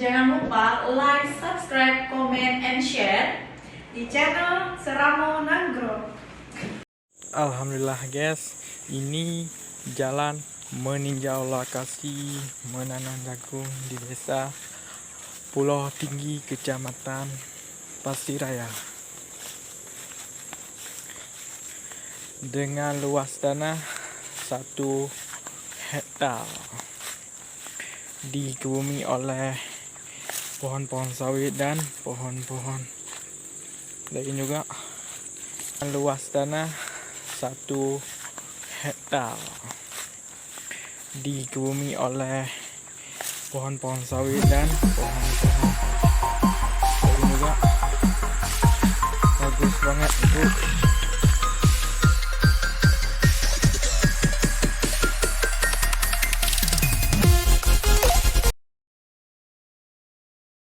Jangan lupa like, subscribe, comment, and share di channel Seramo Nanggro. Alhamdulillah guys, ini jalan meninjau lokasi menanam jagung di desa Pulau Tinggi, Kecamatan Pasiraya. Dengan luas tanah 1 hektar, dikebumi oleh pohon-pohon sawit dan pohon-pohon lain juga. Luas tanah 1 hektar, dikebumi oleh pohon-pohon sawit dan pohon-pohon lain juga. Bagus banget itu.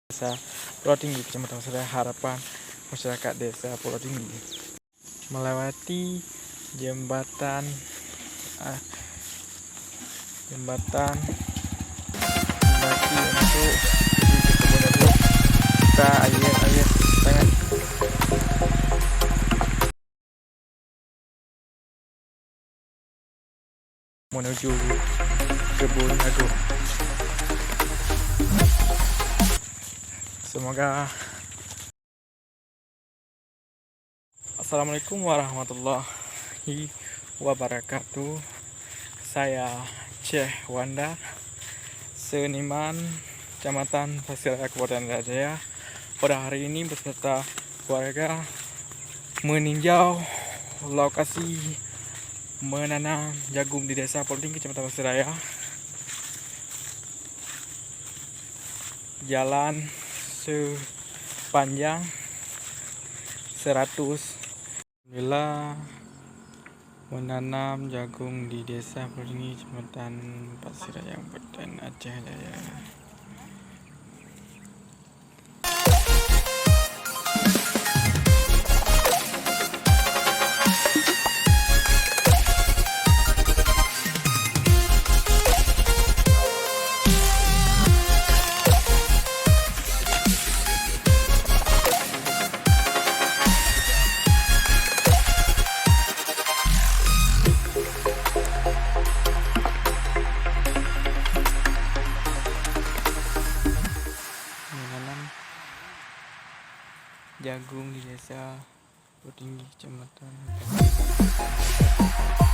Desa Pulau Tinggi, Kecamatan Pasiraya. Harapan masyarakat desa Pulau Tinggi melewati jembatan mendaki untuk kemudian kita air sangat menuju kebun jagung. Semoga. Assalamualaikum warahmatullahi wabarakatuh. Saya Syekh Wanda, seniman Kecamatan Pasiraya, Kabupaten Jaya. Pada hari ini beserta keluarga meninjau lokasi menanam jagung di desa Pulau Tinggi, Kecamatan Pasiraya. Jalan sepanjang 100. Alhamdulillah, menanam jagung di desa Pulau Tinggi, Kecamatan Pasiraya, Kabupaten Aceh Jaya. Jagung di desa Pulau Tinggi, Kecamatan Pasiraya.